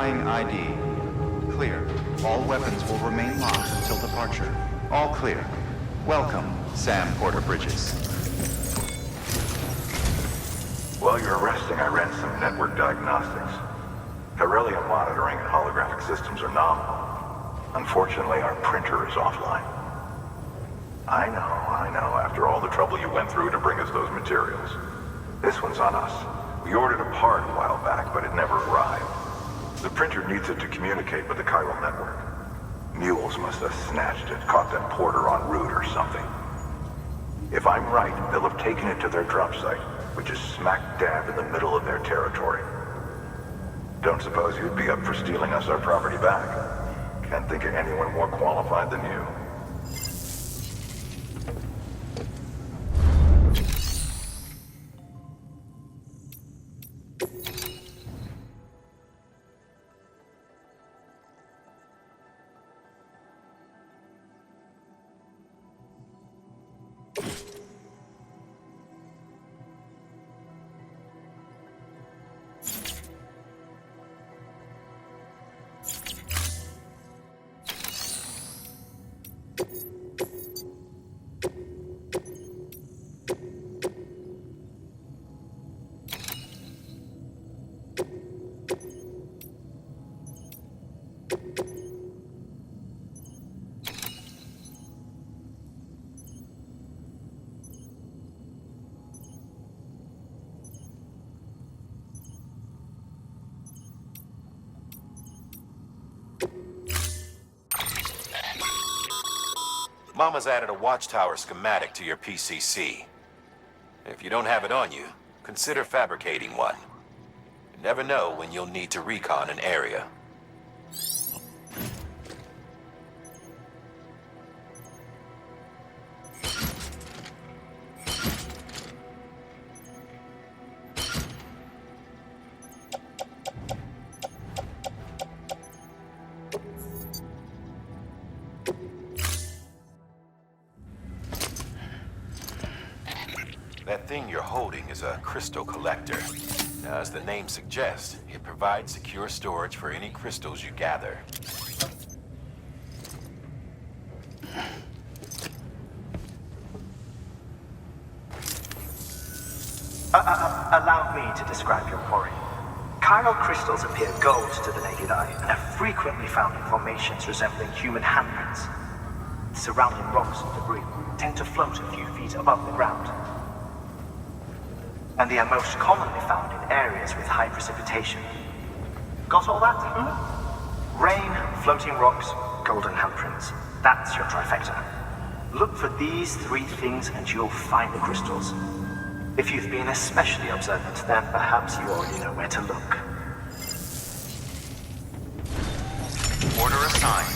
Verifying ID. Clear. All weapons will remain locked until departure. All clear. Welcome, Sam Porter-Bridges. While you're resting, I ran some network diagnostics. Beryllium monitoring and holographic systems are nominal. Unfortunately, our printer is offline. I know, after all the trouble you went through to bring us those materials. This one's on us. We ordered a part a while back, but it never arrived. The printer needs it to communicate with the Chiral Network. Mules must have snatched it, caught that porter en route or something. If I'm right, they'll have taken it to their drop site, which is smack dab in the middle of their territory. Don't suppose you'd be up for stealing us our property back? Can't think of anyone more qualified than you. Mama's added a watchtower schematic to your PCC. If you don't have it on you, consider fabricating one. You never know when you'll need to recon an area. That thing you're holding is a crystal collector. Now, as the name suggests, it provides secure storage for any crystals you gather. Allow me to describe your quarry. Chiral crystals appear gold to the naked eye and are frequently found in formations resembling human handprints. Surrounding rocks and debris tend to float a few feet above the ground. And they are most commonly found in areas with high precipitation. Got all that? Rain, floating rocks, golden handprints. That's your trifecta. Look for these three things and you'll find the crystals. If you've been especially observant, then perhaps you already know where to look. Order assigned.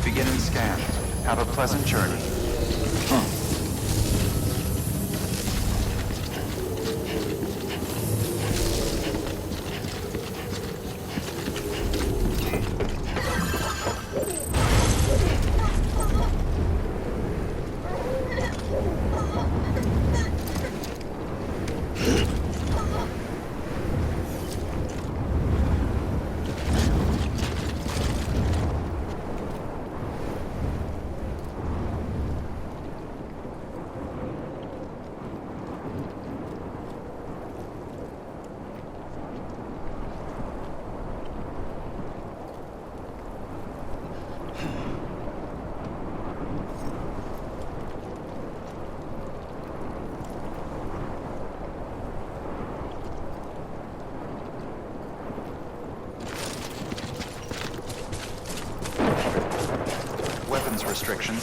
Beginning scan. Have a pleasant journey.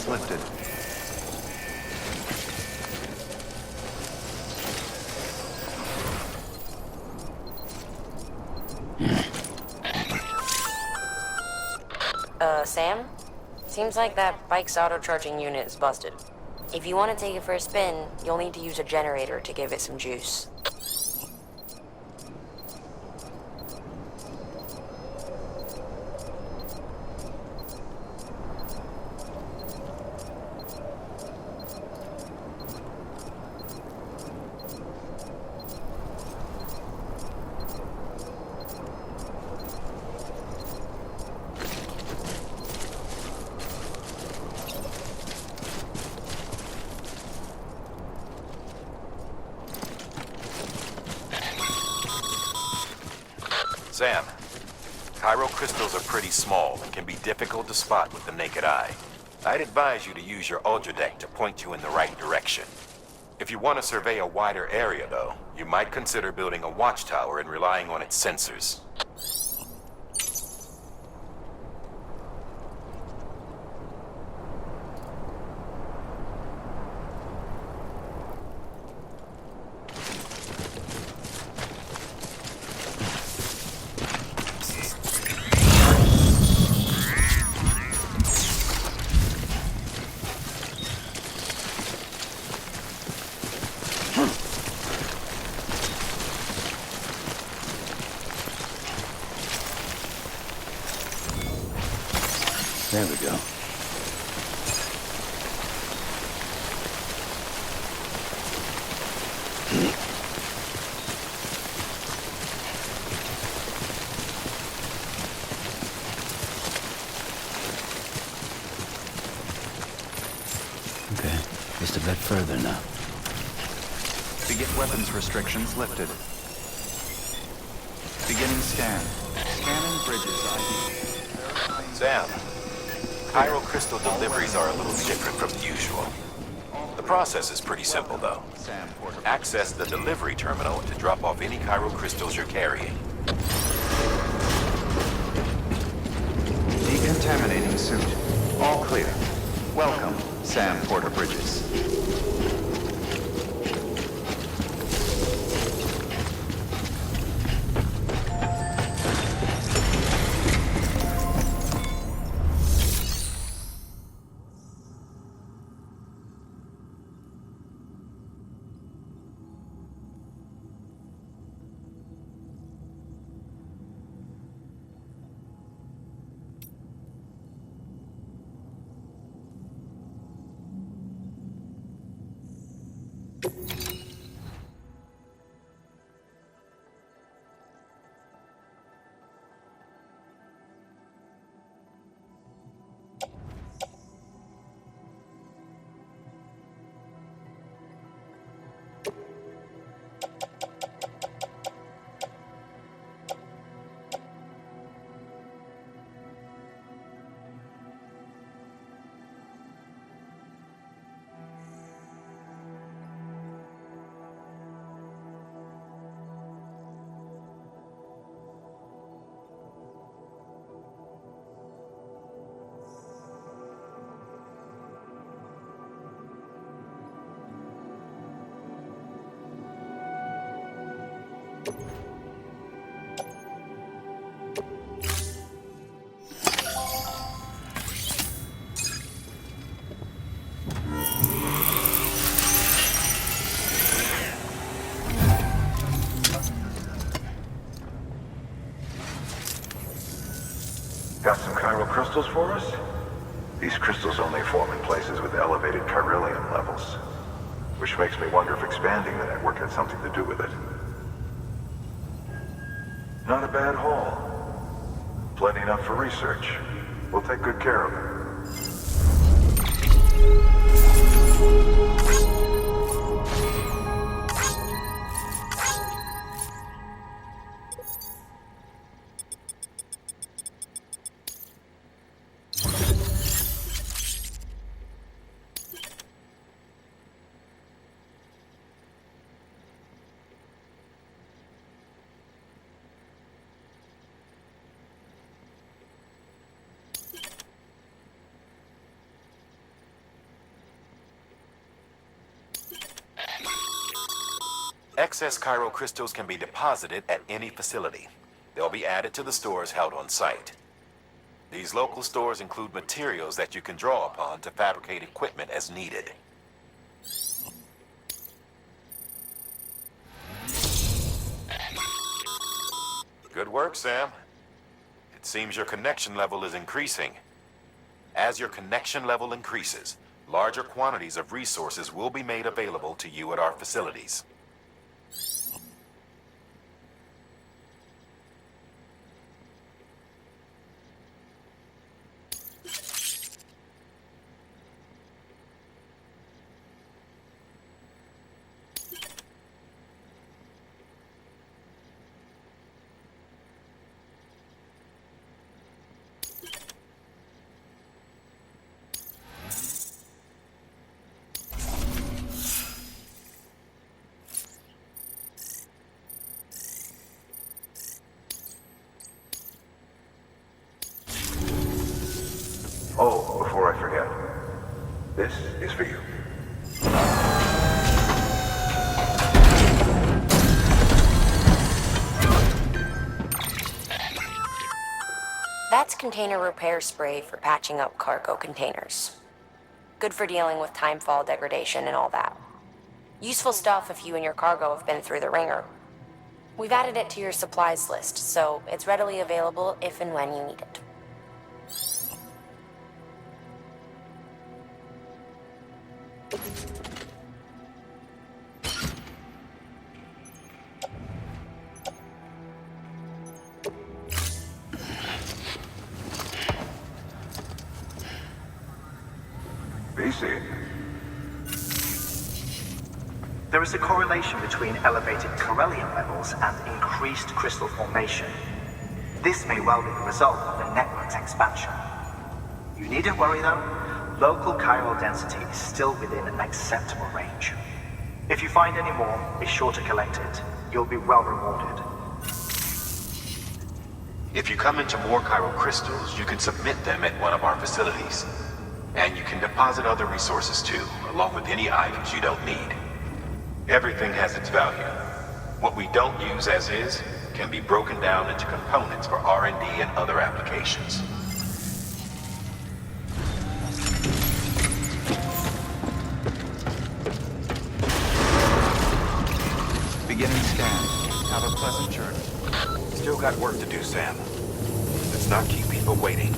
restrictions lifted. Sam? Seems like that bike's auto-charging unit is busted. If you want to take it for a spin, you'll need to use a generator to give it some juice. Sam, chiral crystals are pretty small and can be difficult to spot with the naked eye. I'd advise you to use your ultradeck to point you in the right direction. If you want to survey a wider area, though, you might consider building a watchtower and relying on its sensors. There we go. Okay, just a bit further now. Begin weapons restrictions lifted. Beginning scan. Scanning bridges ID. Sam, chiral crystal deliveries are a little different from usual. The process is pretty simple, though. Access the delivery terminal to drop off any chiral crystals you're carrying. Decontaminating suit. All clear. Welcome, Sam Porter Bridges. Got some chiral crystals for us? These crystals only form in places with elevated chiralium levels, which makes me wonder if expanding the network had something to do with it. Not a bad haul. Plenty enough for research. We'll take good care of it. Excess chiral crystals can be deposited at any facility. They'll be added to the stores held on site. These local stores include materials that you can draw upon to fabricate equipment as needed. Good work, Sam. It seems your connection level is increasing. As your connection level increases, larger quantities of resources will be made available to you at our facilities. Oh, before I forget, this is for you. That's container repair spray for patching up cargo containers. Good for dealing with timefall degradation and all that. Useful stuff if you and your cargo have been through the ringer. We've added it to your supplies list, so it's readily available if and when you need it. BC. There is a correlation between elevated Corellium levels and increased crystal formation. This may well be the result of the network's expansion. You needn't worry though. Local chiral density is still within an acceptable range. If you find any more, be sure to collect it. You'll be well rewarded. If you come into more chiral crystals, you can submit them at one of our facilities. And you can deposit other resources too, along with any items you don't need. Everything has its value. What we don't use as is can be broken down into components for R&D and other applications. Beginning scan. Have a pleasant journey. Still got work to do, Sam. Let's not keep people waiting.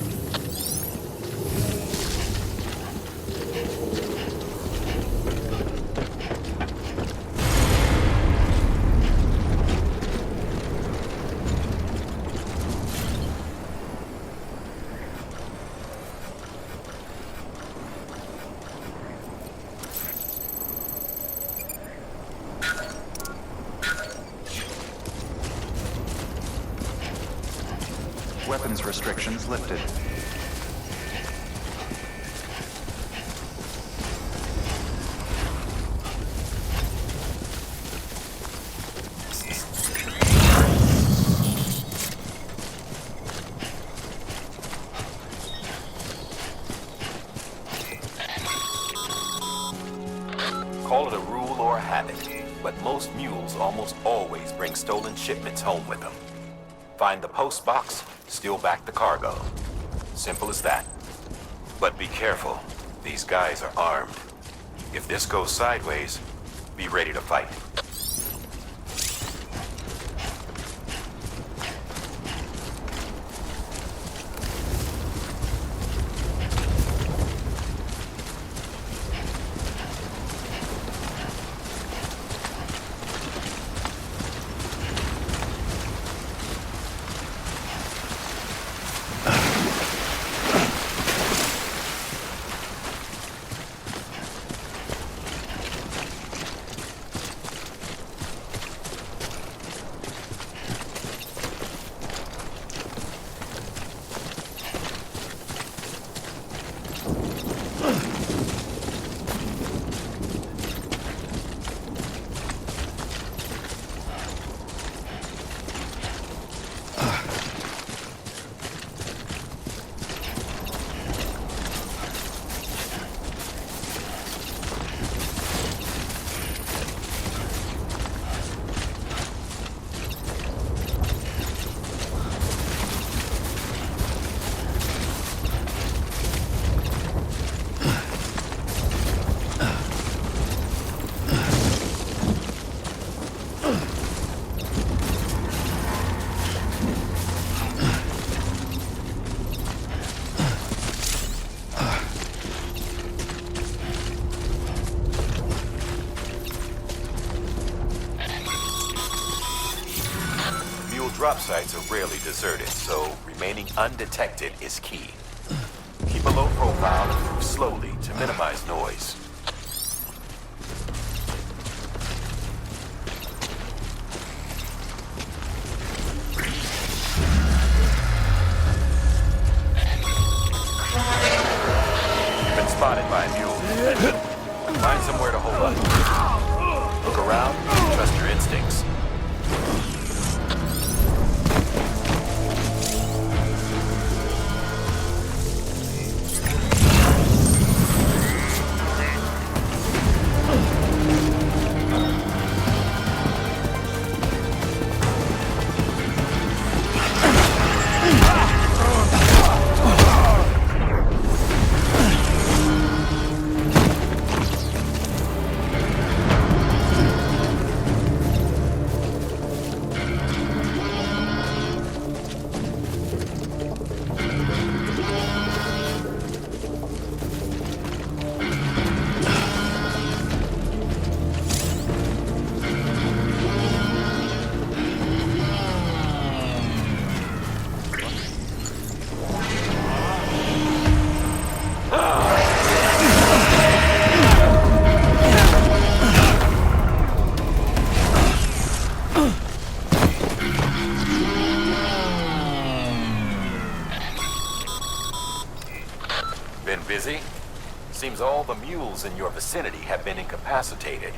Weapons restrictions lifted. Call it a rule or a habit, but most mules almost always bring stolen shipments home with them. Find the post box, steal back the cargo. Simple as that. But be careful. These guys are armed. If this goes sideways, be ready to fight. drop sites are rarely deserted, so remaining undetected is key. Keep a low profile and move slowly to minimize noise. You've been spotted by a mule. Find somewhere to hold up. Look around, trust your instincts. Been busy? Seems all the mules in your vicinity have been incapacitated.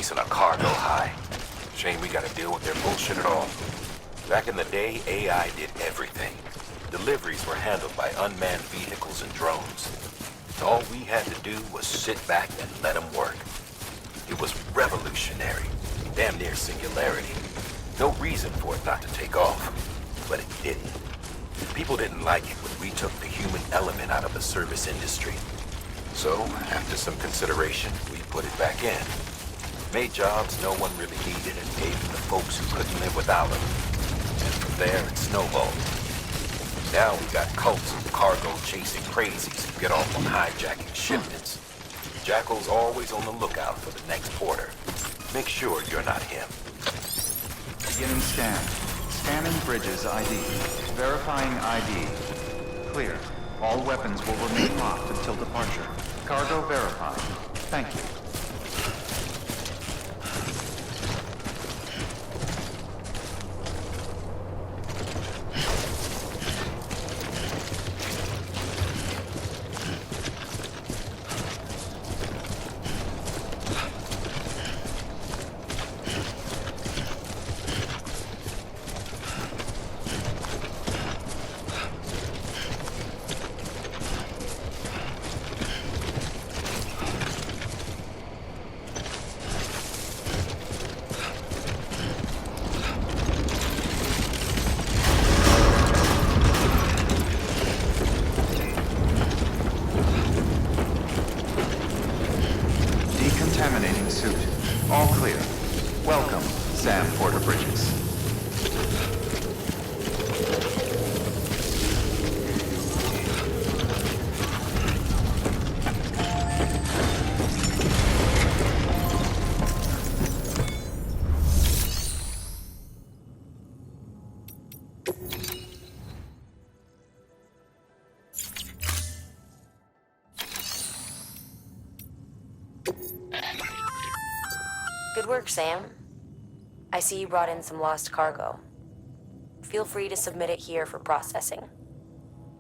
chasing a cargo high. Shame we gotta deal with their bullshit at all. Back in the day, AI did everything. Deliveries were handled by unmanned vehicles and drones. All we had to do was sit back and let them work. It was revolutionary, damn near singularity. No reason for it not to take off, but it didn't. People didn't like it when we took the human element out of the service industry. So, after some consideration, we put it back in. Made jobs no one really needed and gave them to folks who couldn't live without them. And from there, it snowballed. Now we got cults of cargo-chasing crazies who get off on hijacking shipments. Jackal's always on the lookout for the next porter. Make sure you're not him. Beginning scan. Scanning bridges ID. Verifying ID. Clear. All weapons will remain locked until departure. Cargo verified. Thank you. Decontaminating suit. All clear. Welcome, Sam Porter Bridges. Good work, Sam. I see you brought in some lost cargo. Feel free to submit it here for processing.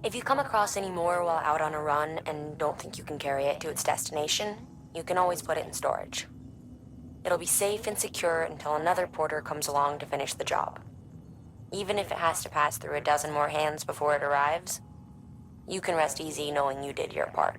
If you come across any more while out on a run and don't think you can carry it to its destination, you can always put it in storage. It'll be safe and secure until another porter comes along to finish the job. Even if it has to pass through a dozen more hands before it arrives, you can rest easy knowing you did your part.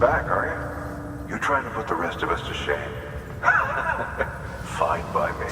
Back, are you? You trying to put the rest of us to shame? Fine by me.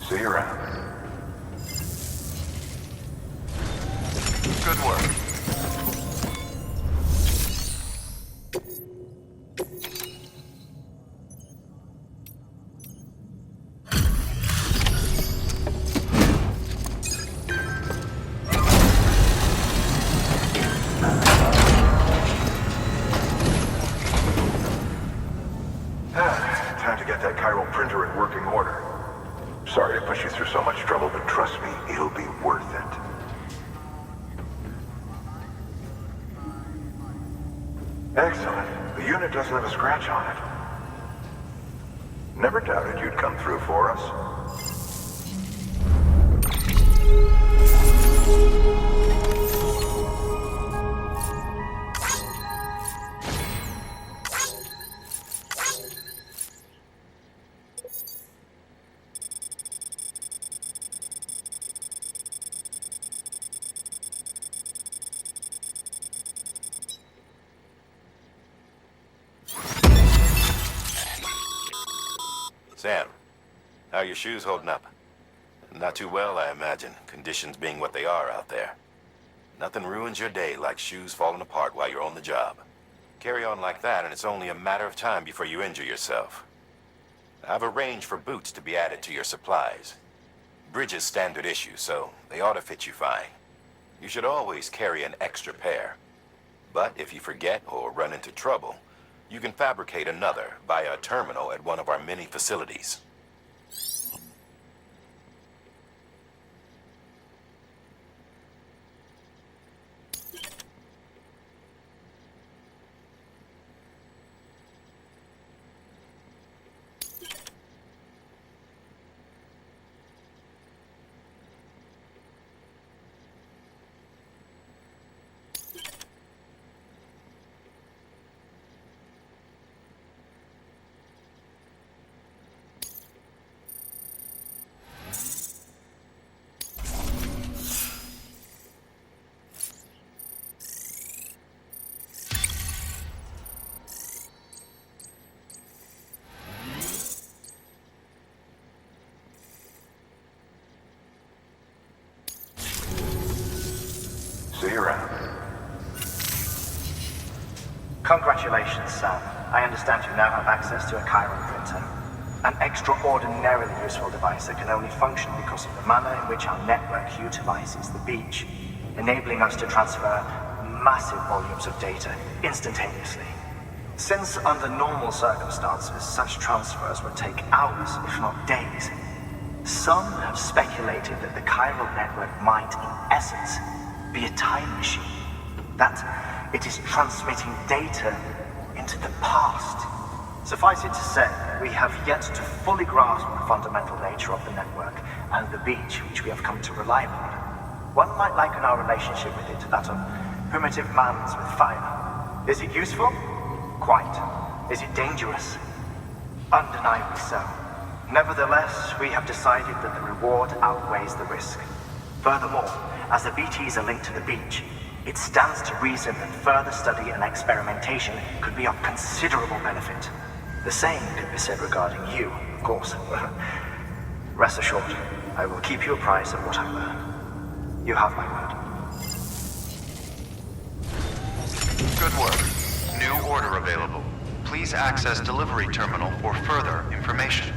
See you around. Good work. Time to get that chiral printer in working order. Sorry to push you through so much trouble, but trust me, it'll be worth it. Excellent. The unit doesn't have a scratch on it. Never doubted you'd come through for us. Sam, how are your shoes holding up? Not too well, I imagine, conditions being what they are out there. Nothing ruins your day like shoes falling apart while you're on the job. Carry on like that and it's only a matter of time before you injure yourself. I've arranged for boots to be added to your supplies. Bridges standard issue, so they ought to fit you fine. You should always carry an extra pair. But if you forget or run into trouble, you can fabricate another via a terminal at one of our many facilities. See you around. Congratulations, Sam. I understand you now have access to a chiral printer. An extraordinarily useful device that can only function because of the manner in which our network utilizes the beach, enabling us to transfer massive volumes of data instantaneously. Since under normal circumstances, such transfers would take hours, if not days, some have speculated that the chiral network might, in essence, be a time machine. That it is transmitting data into the past. Suffice it to say, we have yet to fully grasp the fundamental nature of the network and the beach which we have come to rely upon. One might liken our relationship with it to that of primitive mans with fire. Is it useful? Quite. Is it dangerous? Undeniably so. Nevertheless, we have decided that the reward outweighs the risk. Furthermore, as the BTs are linked to the beach, it stands to reason that further study and experimentation could be of considerable benefit. The same could be said regarding you, of course. Rest assured, I will keep you apprised of what I learn. You have my word. Good work. New order available. Please access delivery terminal for further information.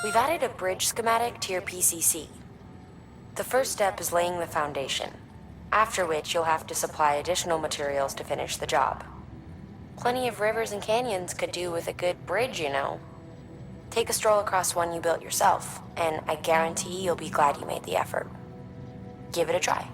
We've added a bridge schematic to your PCC. The first step is laying the foundation, after which you'll have to supply additional materials to finish the job. Plenty of rivers and canyons could do with a good bridge, you know. Take a stroll across one you built yourself, and I guarantee you'll be glad you made the effort. Give it a try.